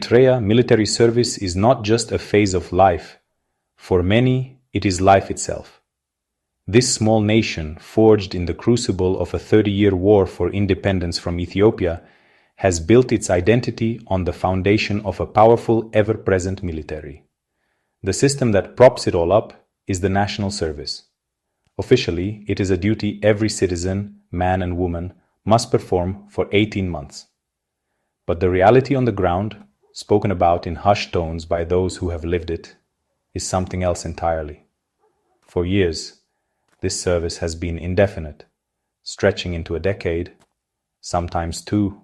Eritrea, military service is not just a phase of life. For many, it is life itself. This small nation, forged in the crucible of a 30-year war for independence from Ethiopia, has built its identity on the foundation of a powerful, ever-present military. The system that props it all up is the national service. Officially, it is a duty every citizen, man and woman, must perform for 18 months. But the reality on the ground, spoken about in hushed tones by those who have lived it, is something else entirely. For years, this service has been indefinite, stretching into a decade, sometimes two,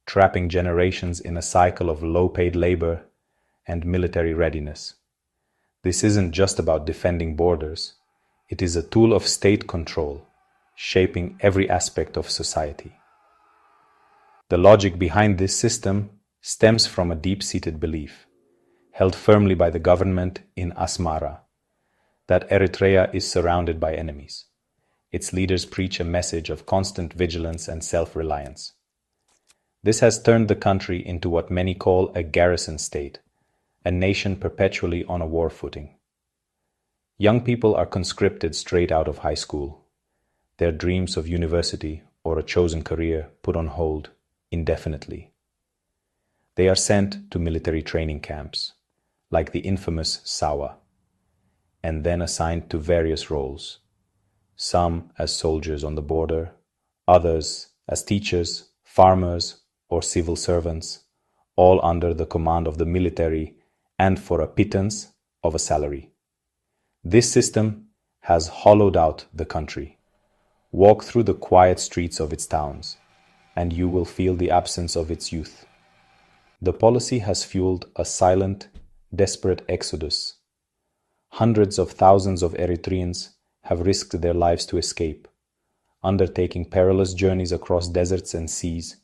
trapping generations in a cycle of low-paid labor and military readiness. This isn't just about defending borders. It is a tool of state control, shaping every aspect of society. The logic behind this system stems from a deep-seated belief, held firmly by the government in Asmara, that Eritrea is surrounded by enemies. Its leaders preach a message of constant vigilance and self-reliance. This has turned the country into what many call a garrison state, a nation perpetually on a war footing. Young people are conscripted straight out of high school, their dreams of university or a chosen career put on hold indefinitely. They are sent to military training camps, like the infamous Sawa, and then assigned to various roles, some as soldiers on the border, others as teachers, farmers, or civil servants, all under the command of the military and for a pittance of a salary. This system has hollowed out the country. Walk through the quiet streets of its towns, and you will feel the absence of its youth. The policy has fueled a silent, desperate exodus. Hundreds of thousands of Eritreans have risked their lives to escape, undertaking perilous journeys across deserts and seas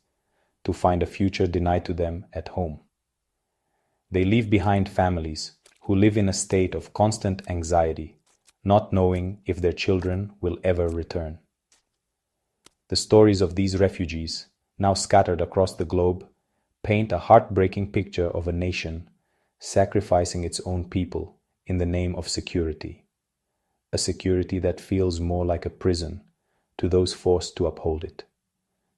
to find a future denied to them at home. They leave behind families who live in a state of constant anxiety, not knowing if their children will ever return. The stories of these refugees, now scattered across the globe, paint a heartbreaking picture of a nation sacrificing its own people in the name of security, a security that feels more like a prison to those forced to uphold it.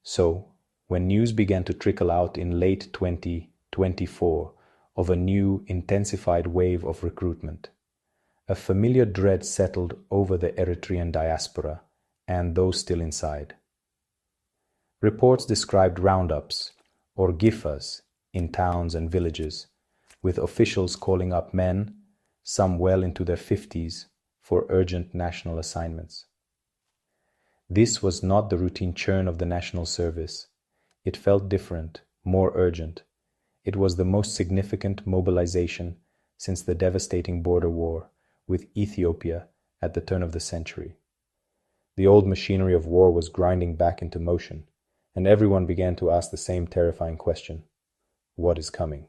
So, when news began to trickle out in late 2024 of a new, intensified wave of recruitment, a familiar dread settled over the Eritrean diaspora and those still inside. Reports described roundups, or gifas, in towns and villages, with officials calling up men, some well into their 50s, for urgent national assignments. This was not the routine churn of the national service. It felt different, more urgent. It was the most significant mobilization since the devastating border war with Ethiopia at the turn of the century. The old machinery of war was grinding back into motion, and everyone began to ask the same terrifying question: what is coming?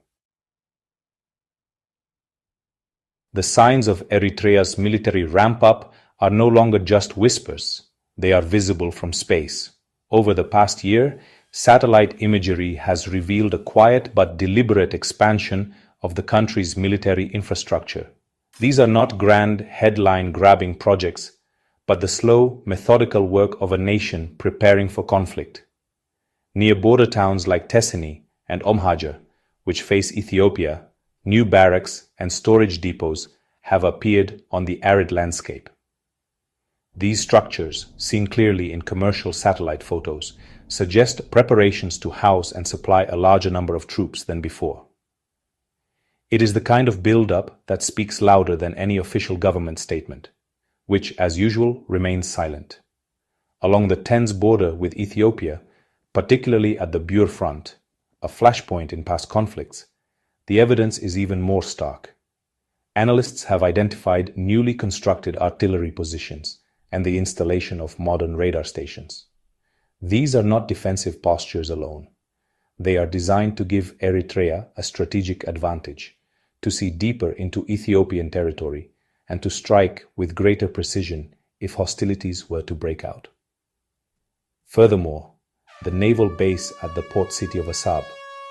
The signs of Eritrea's military ramp-up are no longer just whispers. They are visible from space. Over the past year, satellite imagery has revealed a quiet but deliberate expansion of the country's military infrastructure. These are not grand, headline-grabbing projects, but the slow, methodical work of a nation preparing for conflict. Near border towns like Tessini and Omhaja, which face Ethiopia, new barracks and storage depots have appeared on the arid landscape. These structures, seen clearly in commercial satellite photos, suggest preparations to house and supply a larger number of troops than before. It is the kind of build-up that speaks louder than any official government statement, which, as usual, remains silent. Along the tense border with Ethiopia, particularly at the Bure front, a flashpoint in past conflicts, the evidence is even more stark. Analysts have identified newly constructed artillery positions and the installation of modern radar stations. These are not defensive postures alone. They are designed to give Eritrea a strategic advantage, to see deeper into Ethiopian territory, and to strike with greater precision if hostilities were to break out. Furthermore, the naval base at the port city of Assab,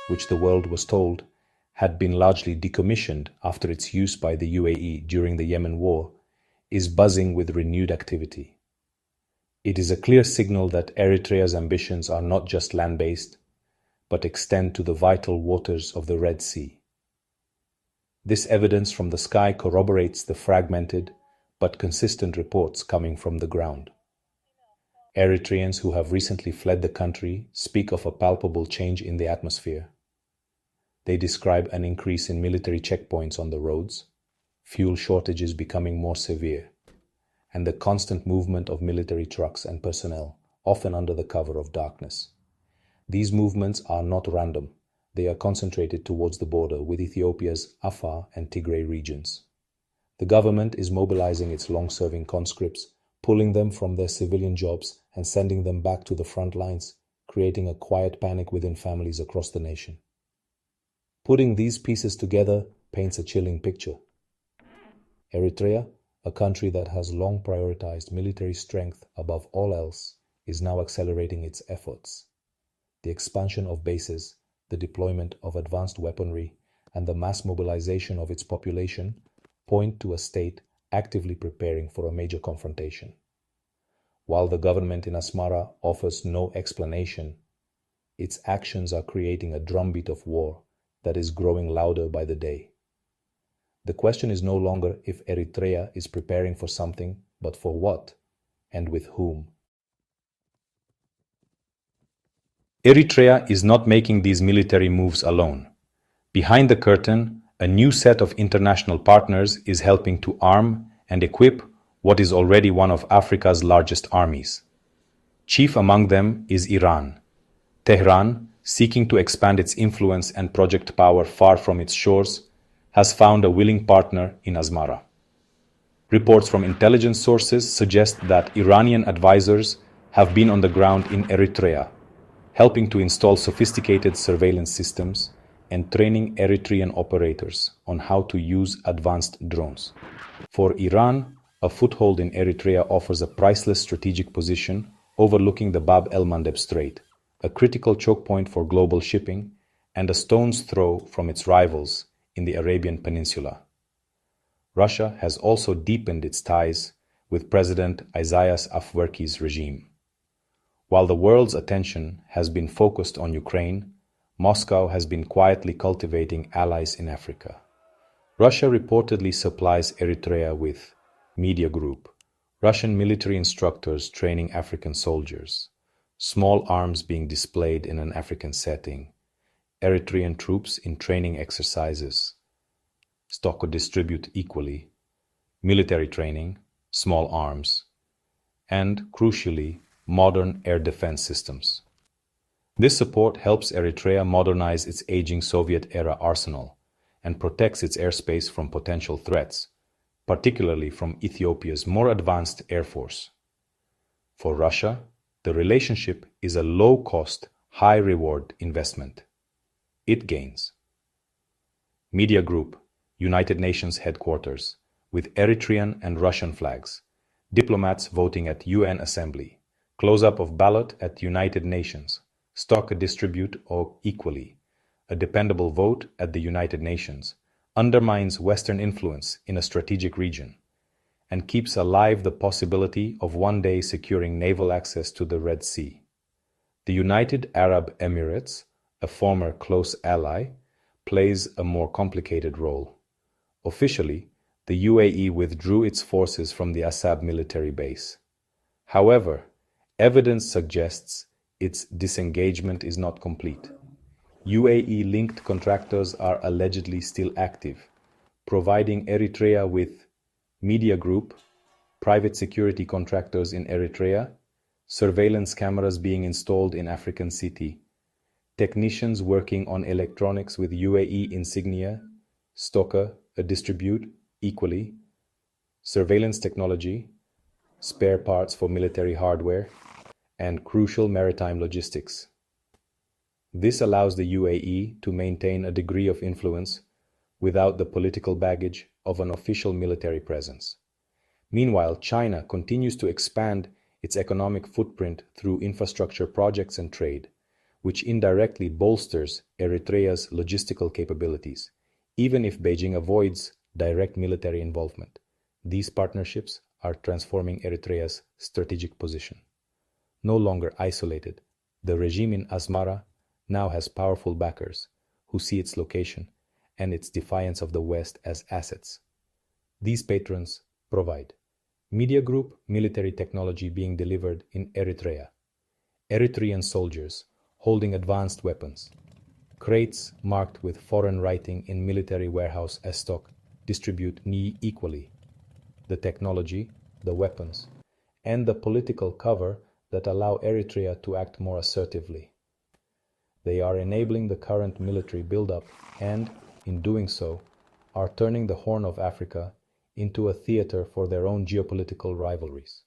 which the world was told had been largely decommissioned after its use by the UAE during the Yemen war, is buzzing with renewed activity. It is a clear signal that Eritrea's ambitions are not just land-based, but extend to the vital waters of the Red Sea. This evidence from the sky corroborates the fragmented but consistent reports coming from the ground. Eritreans who have recently fled the country speak of a palpable change in the atmosphere. They describe an increase in military checkpoints on the roads, fuel shortages becoming more severe, and the constant movement of military trucks and personnel, often under the cover of darkness. These movements are not random. They are concentrated towards the border with Ethiopia's Afar and Tigray regions. The government is mobilizing its long-serving conscripts, pulling them from their civilian jobs and sending them back to the front lines, creating a quiet panic within families across the nation. Putting these pieces together paints a chilling picture. Eritrea, a country that has long prioritized military strength above all else, is now accelerating its efforts. The expansion of bases, the deployment of advanced weaponry, and the mass mobilization of its population point to a state actively preparing for a major confrontation. While the government in Asmara offers no explanation, its actions are creating a drumbeat of war that is growing louder by the day. The question is no longer if Eritrea is preparing for something, but for what and with whom. Eritrea is not making these military moves alone. Behind the curtain, a new set of international partners is helping to arm and equip what is already one of Africa's largest armies. Chief among them is Iran. Tehran, seeking to expand its influence and project power far from its shores, has found a willing partner in Asmara. Reports from intelligence sources suggest that Iranian advisors have been on the ground in Eritrea, helping to install sophisticated surveillance systems and training Eritrean operators on how to use advanced drones. For Iran, a foothold in Eritrea offers a priceless strategic position overlooking the Bab el-Mandeb Strait, a critical choke point for global shipping, and a stone's throw from its rivals in the Arabian Peninsula. Russia has also deepened its ties with President Isaias Afwerki's regime. While the world's attention has been focused on Ukraine, Moscow has been quietly cultivating allies in Africa. Russia reportedly supplies Eritrea with Media Group, Russian military instructors training African soldiers, small arms being displayed in an African setting, Eritrean troops in training exercises, stock or distribute equally, military training, small arms, and, crucially, modern air defense systems. This support helps Eritrea modernize its aging Soviet-era arsenal and protects its airspace from potential threats, particularly from Ethiopia's more advanced air force. For Russia, the relationship is a low-cost, high-reward investment. It gains. Media Group, United Nations headquarters, with Eritrean and Russian flags, diplomats voting at UN Assembly, close-up of ballot at United Nations, stock distribute or equally, a dependable vote at the United Nations, undermines Western influence in a strategic region, and keeps alive the possibility of one day securing naval access to the Red Sea. The United Arab Emirates, a former close ally, plays a more complicated role. Officially, the UAE withdrew its forces from the Assab military base. However, evidence suggests its disengagement is not complete. UAE-linked contractors are allegedly still active, providing Eritrea with Media Group, private security contractors in Eritrea, surveillance cameras being installed in African City, technicians working on electronics with UAE insignia, stocker, distribute equally, surveillance technology, spare parts for military hardware, and crucial maritime logistics. This allows the UAE to maintain a degree of influence without the political baggage of an official military presence. Meanwhile, China continues to expand its economic footprint through infrastructure projects and trade, which indirectly bolsters Eritrea's logistical capabilities, even if Beijing avoids direct military involvement. These partnerships are transforming Eritrea's strategic position. No longer isolated, the regime in Asmara now has powerful backers who see its location and its defiance of the West as assets. These patrons provide media group military technology being delivered in Eritrea, Eritrean soldiers holding advanced weapons, crates marked with foreign writing in military warehouse as stock distribute equally, the technology, the weapons, and the political cover that allow Eritrea to act more assertively. They are enabling the current military buildup and, in doing so, are turning the Horn of Africa into a theater for their own geopolitical rivalries.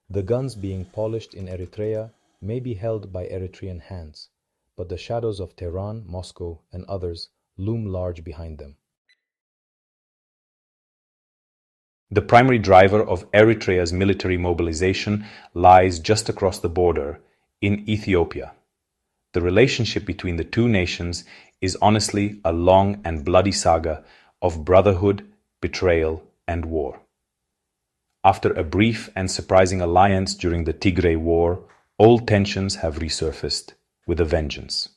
The guns being polished in Eritrea may be held by Eritrean hands, but the shadows of Tehran, Moscow, and others loom large behind them. The primary driver of Eritrea's military mobilization lies just across the border, in Ethiopia. The relationship between the two nations is honestly a long and bloody saga of brotherhood, betrayal, and war. After a brief and surprising alliance during the Tigray War, old tensions have resurfaced with a vengeance.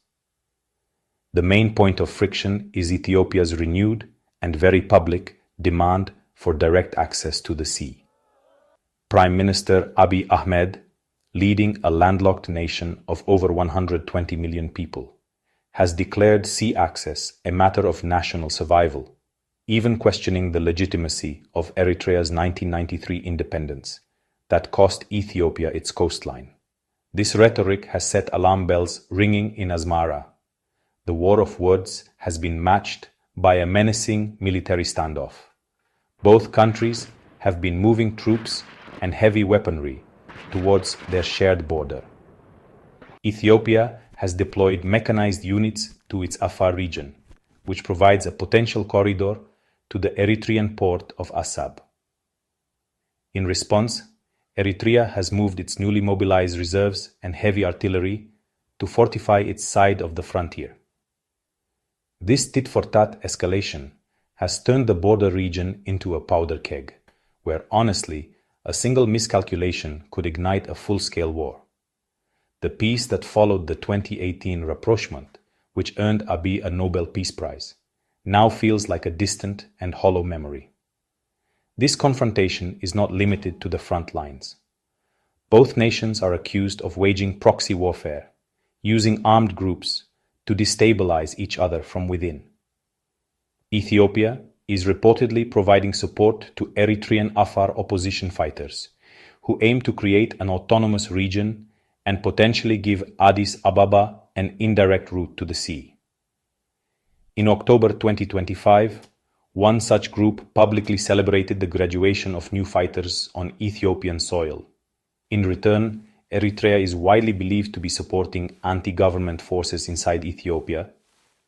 The main point of friction is Ethiopia's renewed and very public demand for direct access to the sea. Prime Minister Abiy Ahmed, leading a landlocked nation of over 120 million people, has declared sea access a matter of national survival, even questioning the legitimacy of Eritrea's 1993 independence that cost Ethiopia its coastline. This rhetoric has set alarm bells ringing in Asmara. The war of words has been matched by a menacing military standoff. Both countries have been moving troops and heavy weaponry towards their shared border. Ethiopia has deployed mechanized units to its Afar region, which provides a potential corridor to the Eritrean port of Assab. In response, Eritrea has moved its newly mobilized reserves and heavy artillery to fortify its side of the frontier. This tit-for-tat escalation has turned the border region into a powder keg, where honestly, a single miscalculation could ignite a full-scale war. The peace that followed the 2018 rapprochement, which earned Abiy a Nobel Peace Prize, now feels like a distant and hollow memory. This confrontation is not limited to the front lines. Both nations are accused of waging proxy warfare, using armed groups to destabilize each other from within. Ethiopia is reportedly providing support to Eritrean Afar opposition fighters, who aim to create an autonomous region and potentially give Addis Ababa an indirect route to the sea. In October 2025, one such group publicly celebrated the graduation of new fighters on Ethiopian soil. In return, Eritrea is widely believed to be supporting anti-government forces inside Ethiopia,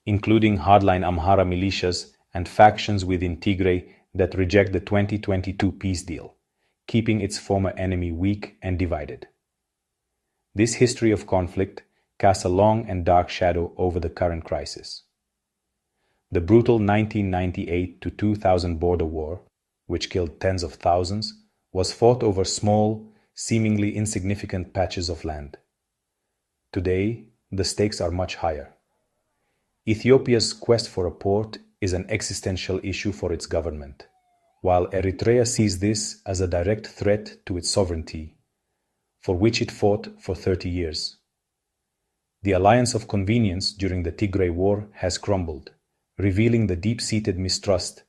including hardline Amhara militias and factions within Tigray that reject the 2022 peace deal, keeping its former enemy weak and divided. This history of conflict casts a long and dark shadow over the current crisis. The brutal 1998 to 2000 border war, which killed tens of thousands, was fought over small, seemingly insignificant patches of land. Today, the stakes are much higher. Ethiopia's quest for a port is an existential issue for its government, while Eritrea sees this as a direct threat to its sovereignty, for which it fought for 30 years. The alliance of convenience during the Tigray War has crumbled, revealing the deep-seated mistrust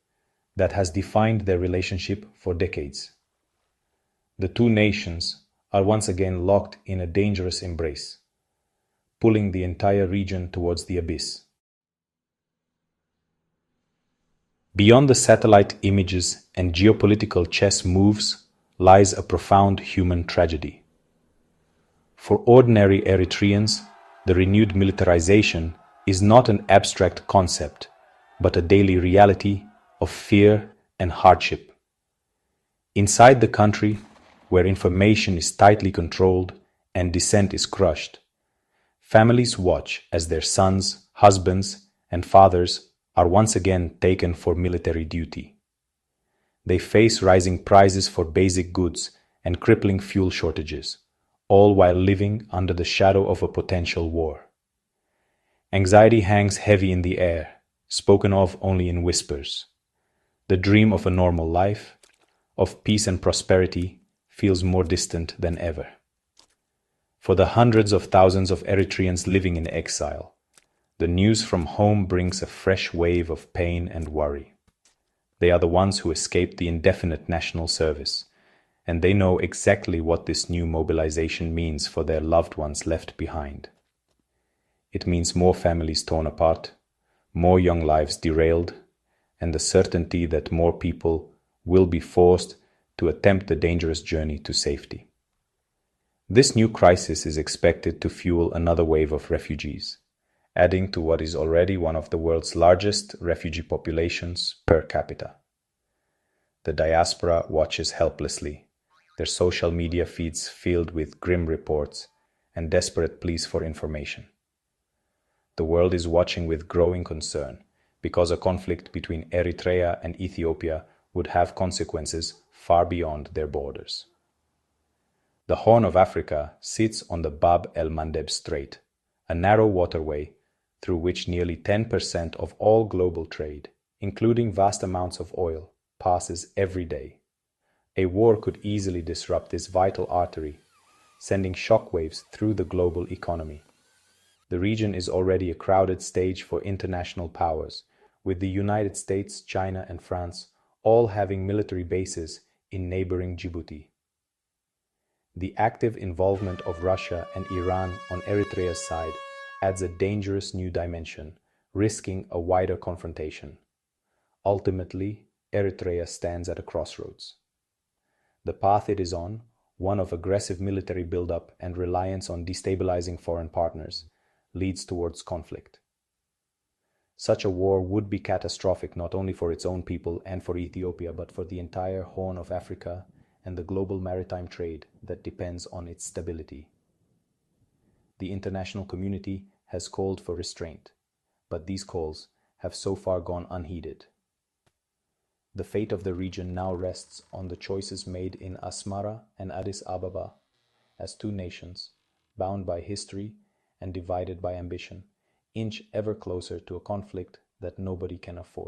that has defined their relationship for decades. The two nations are once again locked in a dangerous embrace, pulling the entire region towards the abyss. Beyond the satellite images and geopolitical chess moves lies a profound human tragedy. For ordinary Eritreans, the renewed militarization is not an abstract concept, but a daily reality of fear and hardship. Inside the country, where information is tightly controlled and dissent is crushed, Families watch as their sons, husbands, and fathers are once again taken for military duty. They face rising prices for basic goods and crippling fuel shortages, all while living under the shadow of a potential war. Anxiety hangs heavy in the air, spoken of only in whispers. The dream of a normal life, of peace and prosperity, feels more distant than ever. For the hundreds of thousands of Eritreans living in exile, the news from home brings a fresh wave of pain and worry. They are the ones who escaped the indefinite national service, and they know exactly what this new mobilization means for their loved ones left behind. It means more families torn apart, more young lives derailed, and the certainty that more people will be forced to attempt the dangerous journey to safety. This new crisis is expected to fuel another wave of refugees, adding to what is already one of the world's largest refugee populations per capita. The diaspora watches helplessly, their social media feeds filled with grim reports and desperate pleas for information. The world is watching with growing concern because a conflict between Eritrea and Ethiopia would have consequences far beyond their borders. The Horn of Africa sits on the Bab el-Mandeb Strait, a narrow waterway through which nearly 10% of all global trade, including vast amounts of oil, passes every day. A war could easily disrupt this vital artery, sending shockwaves through the global economy. The region is already a crowded stage for international powers, with the United States, China, and France all having military bases in neighboring Djibouti. The active involvement of Russia and Iran on Eritrea's side adds a dangerous new dimension, risking a wider confrontation. Ultimately, Eritrea stands at a crossroads. The path it is on, one of aggressive military buildup and reliance on destabilizing foreign partners, leads towards conflict. Such a war would be catastrophic not only for its own people and for Ethiopia, but for the entire Horn of Africa and the global maritime trade that depends on its stability. The international community has called for restraint, but these calls have so far gone unheeded. The fate of the region now rests on the choices made in Asmara and Addis Ababa as two nations, bound by history and divided by ambition, inch ever closer to a conflict that nobody can afford.